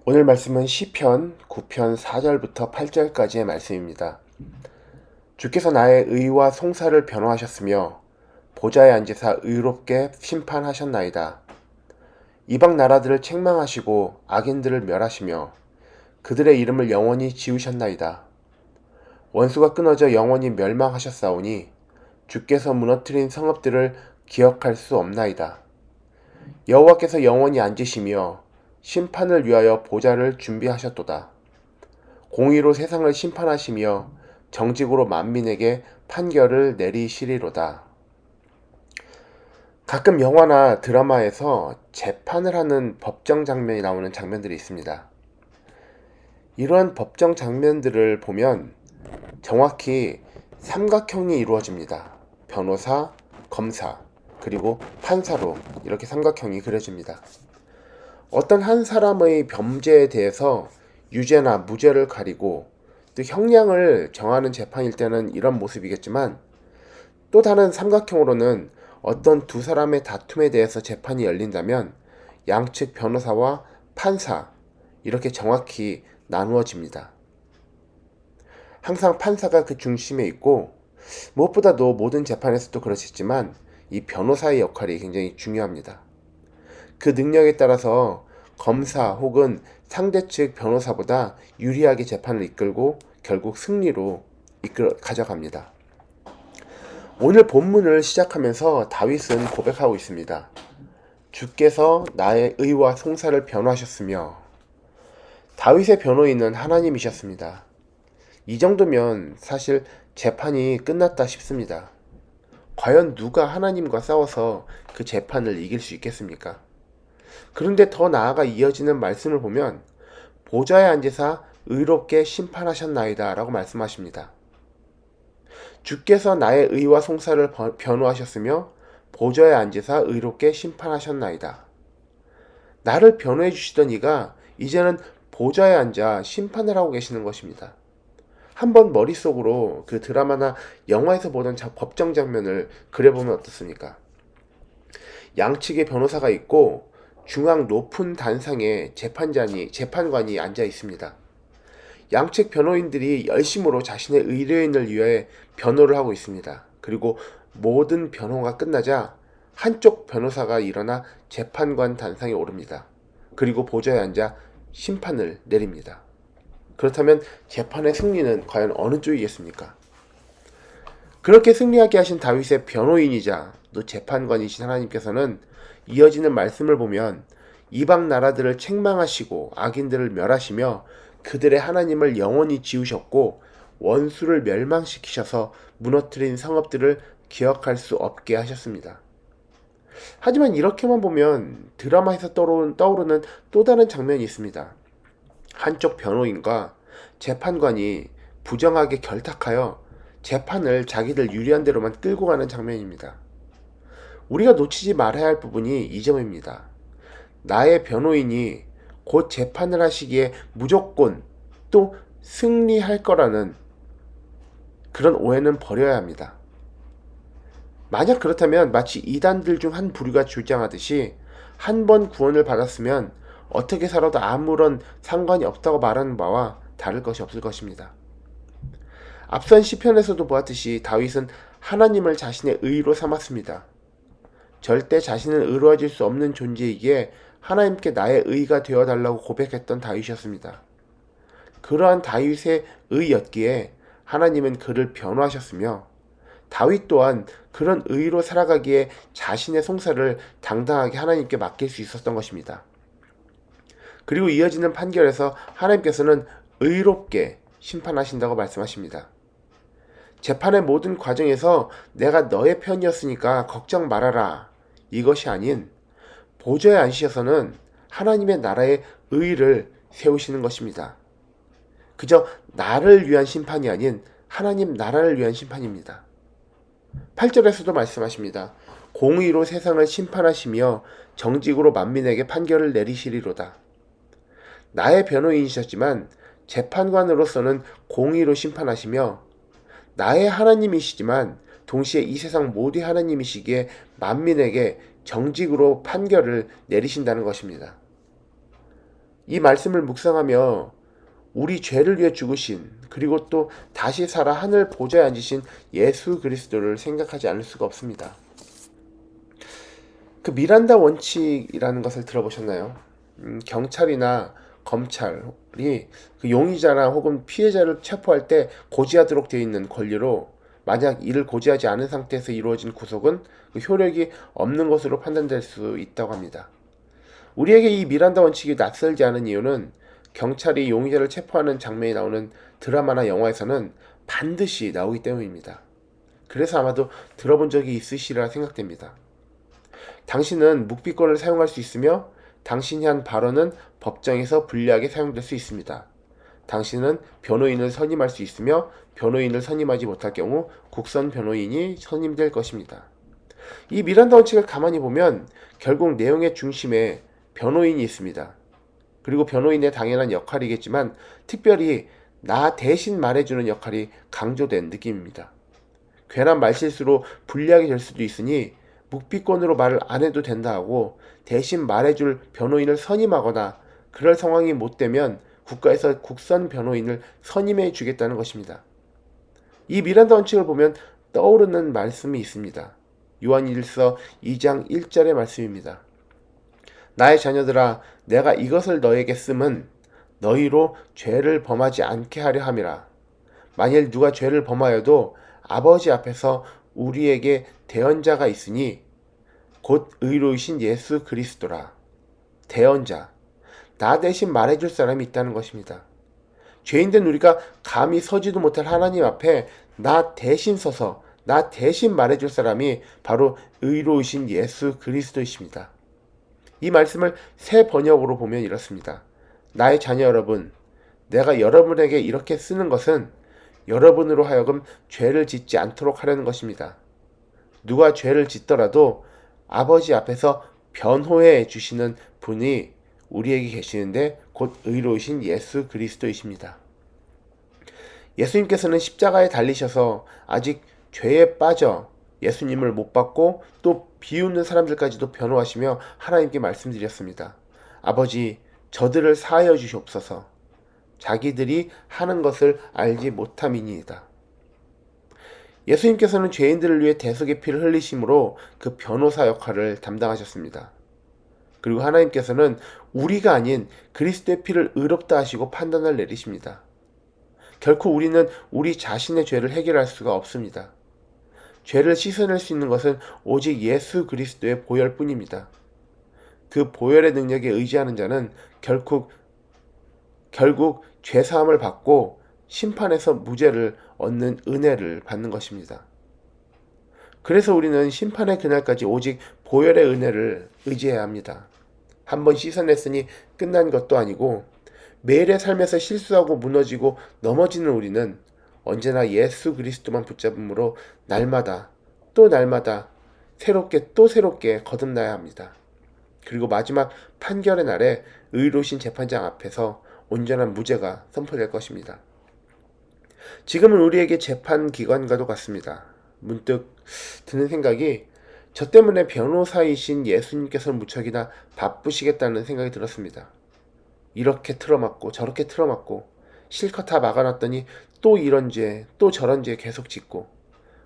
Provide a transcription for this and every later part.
오늘 말씀은 시편 9편 4절부터 8절까지의 말씀입니다. 주께서 나의 의와 송사를 변호하셨으며 보좌에 앉으사 의롭게 심판하셨나이다. 이방 나라들을 책망하시고 악인들을 멸하시며 그들의 이름을 영원히 지우셨나이다. 원수가 끊어져 영원히 멸망하셨사오니 주께서 무너뜨린 성읍들을 기억할 수 없나이다. 여호와께서 영원히 앉으시며 심판을 위하여 보좌를 준비하셨도다. 공의로 세상을 심판하시며 정직으로 만민에게 판결을 내리시리로다. 가끔 영화나 드라마에서 재판을 하는 법정 장면이 나오는 장면들이 있습니다. 이러한 법정 장면들을 보면 정확히 삼각형이 이루어집니다. 변호사, 검사, 그리고 판사로 이렇게 삼각형이 그려집니다. 어떤 한 사람의 범죄에 대해서 유죄나 무죄를 가리고 또 형량을 정하는 재판일 때는 이런 모습이겠지만, 또 다른 삼각형으로는 어떤 두 사람의 다툼에 대해서 재판이 열린다면 양측 변호사와 판사, 이렇게 정확히 나누어집니다. 항상 판사가 그 중심에 있고, 무엇보다도 모든 재판에서도 그렇겠지만 이 변호사의 역할이 굉장히 중요합니다. 그 능력에 따라서 검사 혹은 상대 측 변호사보다 유리하게 재판을 이끌고 결국 승리로 가져갑니다. 오늘 본문을 시작하면서 다윗은 고백하고 있습니다. 주께서 나의 의와 송사를 변호하셨으며, 다윗의 변호인은 하나님이셨습니다. 이 정도면 사실 재판이 끝났다 싶습니다. 과연 누가 하나님과 싸워서 그 재판을 이길 수 있겠습니까? 그런데 더 나아가 이어지는 말씀을 보면 보좌에 앉으사 의롭게 심판하셨나이다 라고 말씀하십니다. 주께서 나의 의와 송사를 변호하셨으며 보좌에 앉으사 의롭게 심판하셨나이다. 나를 변호해 주시던 이가 이제는 보좌에 앉아 심판을 하고 계시는 것입니다. 한번 머릿속으로 그 드라마나 영화에서 보던 법정 장면을 그려보면 어떻습니까? 양측의 변호사가 있고 중앙 높은 단상에 재판관이 앉아 있습니다. 양측 변호인들이 열심으로 자신의 의뢰인을 위해 변호를 하고 있습니다. 그리고 모든 변호가 끝나자 한쪽 변호사가 일어나 재판관 단상에 오릅니다. 그리고 보좌에 앉아 심판을 내립니다. 그렇다면 재판의 승리는 과연 어느 쪽이겠습니까? 그렇게 승리하게 하신 다윗의 변호인이자 또 재판관이신 하나님께서는 이어지는 말씀을 보면 이방 나라들을 책망하시고 악인들을 멸하시며 그들의 하나님을 영원히 지우셨고 원수를 멸망시키셔서 무너뜨린 성읍들을 기억할 수 없게 하셨습니다. 하지만 이렇게만 보면 드라마에서 떠오르는 또 다른 장면이 있습니다. 한쪽 변호인과 재판관이 부정하게 결탁하여 재판을 자기들 유리한 대로만 끌고 가는 장면입니다. 우리가 놓치지 말아야 할 부분이 이 점입니다. 나의 변호인이 곧 재판을 하시기에 무조건 또 승리할 거라는 그런 오해는 버려야 합니다. 만약 그렇다면 마치 이단들 중 한 부류가 주장하듯이 한 번 구원을 받았으면 어떻게 살아도 아무런 상관이 없다고 말하는 바와 다를 것이 없을 것입니다. 앞선 시편에서도 보았듯이 다윗은 하나님을 자신의 의로 삼았습니다. 절대 자신은 의로워질 수 없는 존재이기에 하나님께 나의 의가 되어달라고 고백했던 다윗이었습니다. 그러한 다윗의 의였기에 하나님은 그를 변호하셨으며, 다윗 또한 그런 의로 살아가기에 자신의 송사를 당당하게 하나님께 맡길 수 있었던 것입니다. 그리고 이어지는 판결에서 하나님께서는 의롭게 심판하신다고 말씀하십니다. 재판의 모든 과정에서 내가 너의 편이었으니까 걱정 말아라, 이것이 아닌 보좌에 앉으셔서는 하나님의 나라의 의를 세우시는 것입니다. 그저 나를 위한 심판이 아닌 하나님 나라를 위한 심판입니다. 8절에서도 말씀하십니다. 공의로 세상을 심판하시며 정직으로 만민에게 판결을 내리시리로다. 나의 변호인이셨지만 재판관으로서는 공의로 심판하시며, 나의 하나님이시지만 동시에 이 세상 모두의 하나님이시기에 만민에게 정직으로 판결을 내리신다는 것입니다. 이 말씀을 묵상하며 우리 죄를 위해 죽으신, 그리고 또 다시 살아 하늘 보좌에 앉으신 예수 그리스도를 생각하지 않을 수가 없습니다. 그 미란다 원칙이라는 것을 들어보셨나요? 경찰이나 검찰이 그 용의자나 혹은 피해자를 체포할 때 고지하도록 되어 있는 권리로, 만약 이를 고지하지 않은 상태에서 이루어진 구속은 그 효력이 없는 것으로 판단될 수 있다고 합니다. 우리에게 이 미란다 원칙이 낯설지 않은 이유는 경찰이 용의자를 체포하는 장면이 나오는 드라마나 영화에서는 반드시 나오기 때문입니다. 그래서 아마도 들어본 적이 있으시리라 생각됩니다. 당신은 묵비권을 사용할 수 있으며 당신이 한 발언은 법정에서 불리하게 사용될 수 있습니다. 당신은 변호인을 선임할 수 있으며 변호인을 선임하지 못할 경우 국선 변호인이 선임될 것입니다. 이 미란다 원칙을 가만히 보면 결국 내용의 중심에 변호인이 있습니다. 그리고 변호인의 당연한 역할이겠지만 특별히 나 대신 말해주는 역할이 강조된 느낌입니다. 괜한 말실수로 불리하게 될 수도 있으니 묵비권으로 말을 안 해도 된다 하고 대신 말해줄 변호인을 선임하거나, 그럴 상황이 못 되면 국가에서 국선 변호인을 선임해 주겠다는 것입니다. 이 미란다 원칙을 보면 떠오르는 말씀이 있습니다. 요한일서 2장 1절의 말씀입니다. 나의 자녀들아, 내가 이것을 너에게 씀은 너희로 죄를 범하지 않게 하려 함이라. 만일 누가 죄를 범하여도 아버지 앞에서 우리에게 대언자가 있으니 곧 의로우신 예수 그리스도라. 대언자, 나 대신 말해줄 사람이 있다는 것입니다. 죄인된 우리가 감히 서지도 못할 하나님 앞에 나 대신 서서 나 대신 말해줄 사람이 바로 의로우신 예수 그리스도이십니다. 이 말씀을 새 번역으로 보면 이렇습니다. 나의 자녀 여러분, 내가 여러분에게 이렇게 쓰는 것은 여러분으로 하여금 죄를 짓지 않도록 하려는 것입니다. 누가 죄를 짓더라도 아버지 앞에서 변호해 주시는 분이 우리에게 계시는데 곧 의로우신 예수 그리스도이십니다. 예수님께서는 십자가에 달리셔서 아직 죄에 빠져 예수님을 못 받고 또 비웃는 사람들까지도 변호하시며 하나님께 말씀드렸습니다. 아버지, 저들을 사하여 주시옵소서. 자기들이 하는 것을 알지 못함이니이다. 예수님께서는 죄인들을 위해 대속의 피를 흘리심으로 그 변호사 역할을 담당하셨습니다. 그리고 하나님께서는 우리가 아닌 그리스도의 피를 의롭다 하시고 판단을 내리십니다. 결코 우리는 우리 자신의 죄를 해결할 수가 없습니다. 죄를 씻어낼 수 있는 것은 오직 예수 그리스도의 보혈뿐입니다. 그 보혈의 능력에 의지하는 자는 결국 죄사함을 받고 심판에서 무죄를 얻는 은혜를 받는 것입니다. 그래서 우리는 심판의 그날까지 오직 보혈의 은혜를 의지해야 합니다. 한번 씻어냈으니 끝난 것도 아니고 매일의 삶에서 실수하고 무너지고 넘어지는 우리는 언제나 예수 그리스도만 붙잡음으로 날마다 또 날마다 새롭게 또 새롭게 거듭나야 합니다. 그리고 마지막 판결의 날에 의로우신 재판장 앞에서 온전한 무죄가 선포될 것입니다. 지금은 우리에게 재판 기관과도 같습니다. 문득 드는 생각이, 저 때문에 변호사이신 예수님께서는 무척이나 바쁘시겠다는 생각이 들었습니다. 이렇게 틀어막고 저렇게 틀어막고 실컷 다 막아놨더니 또 이런 죄 또 저런 죄 계속 짓고,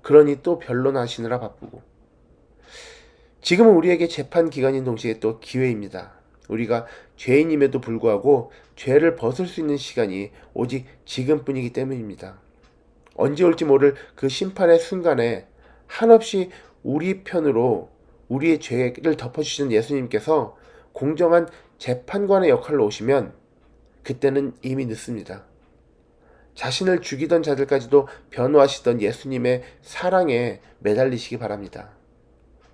그러니 또 변론하시느라 바쁘고. 지금은 우리에게 재판 기간인 동시에 또 기회입니다. 우리가 죄인임에도 불구하고 죄를 벗을 수 있는 시간이 오직 지금뿐이기 때문입니다. 언제 올지 모를 그 심판의 순간에 한없이 우리 편으로 우리의 죄를 덮어주시는 예수님께서 공정한 재판관의 역할로 오시면 그때는 이미 늦습니다. 자신을 죽이던 자들까지도 변호하시던 예수님의 사랑에 매달리시기 바랍니다.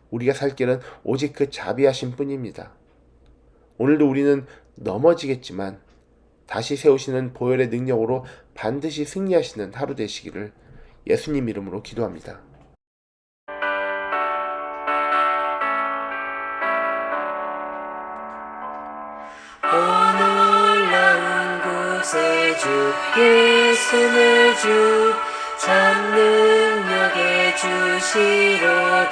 우리가 살 길은 오직 그 자비하심 뿐입니다. 오늘도 우리는 넘어지겠지만 다시 세우시는 보혈의 능력으로 반드시 승리하시는 하루 되시기를 예수님 이름으로 기도합니다. 오늘 나온 곳에 주 예수를 주 참 능력에 주시로다.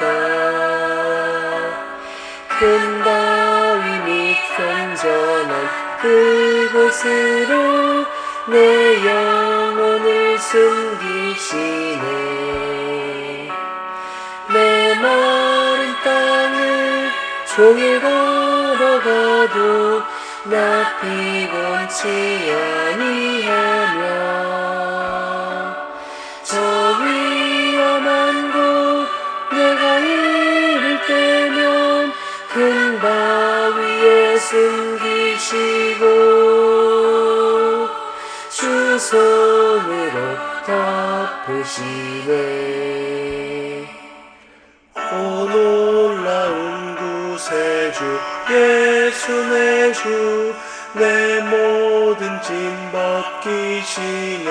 큰 바위 및 선전한 그곳으로 내 영혼을 숨기시네. 메마른 땅을 종일 걸어가도 나 피곤치 아니하며 저 위험한 곳 내가 이를 때면 큰 바위에 숨기시고 주 손으로 덮으시네. 오 놀라운 구세주 예수 내 주 내 모든 짐 벗기시네.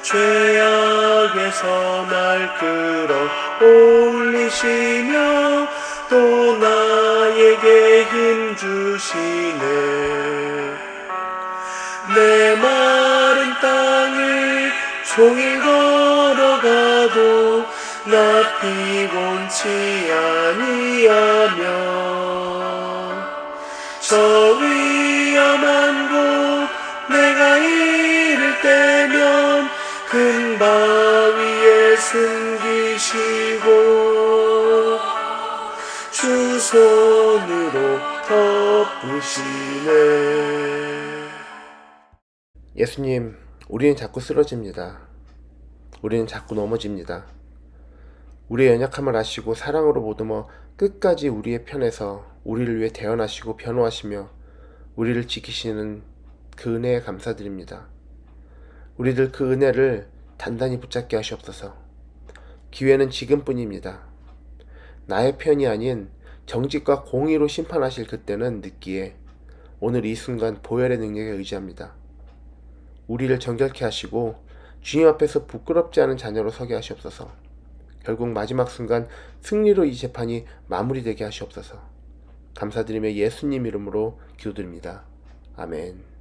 죄악에서 날 끌어 올리시며 또 나에게 힘 주시네. 내 마른 땅을 종일 걸어가도 나 피곤치 아니하며 저 위험한 곳 내가 이를 때면 큰 바위에 숨기시고 주 손으로 덮으시네. 예수님, 우리는 자꾸 쓰러집니다. 우리는 자꾸 넘어집니다. 우리의 연약함을 아시고 사랑으로 보듬어 끝까지 우리의 편에서 우리를 위해 대언하시고 변호하시며 우리를 지키시는 그 은혜에 감사드립니다. 우리들 그 은혜를 단단히 붙잡게 하시옵소서. 기회는 지금뿐입니다. 나의 편이 아닌 정직과 공의로 심판하실 그때는 늦기에 오늘 이 순간 보혈의 능력에 의지합니다. 우리를 정결케 하시고 주님 앞에서 부끄럽지 않은 자녀로 서게 하시옵소서. 결국 마지막 순간 승리로 이 재판이 마무리되게 하시옵소서. 감사드리며 예수님 이름으로 기도드립니다. 아멘.